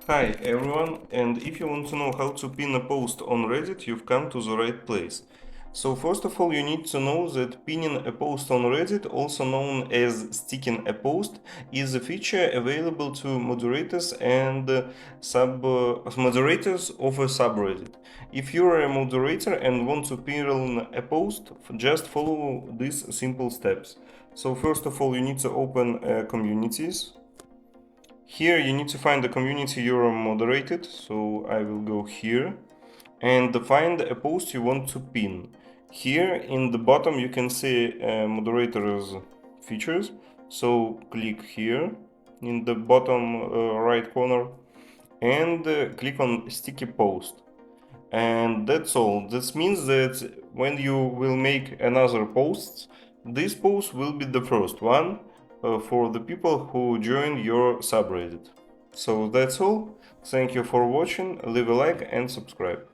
Hi everyone, and if you want to know how to pin a post on Reddit, you've come to the right place. So first of all, you need to know that pinning a post on Reddit, also known as sticking a post, is a feature available to moderators and moderators of a subreddit. If you're a moderator and want to pin a post, just follow these simple steps. So first of all, you need to open communities. Here you need to find the community you're moderated, so I will go here and find a post you want to pin. Here in the bottom you can see moderators features, so click here in the bottom right corner and click on sticky post. And that's all. This means that when you will make another post, this post will be the first one for the people who join your subreddit. So that's all. Thank you for watching. Leave a like and subscribe.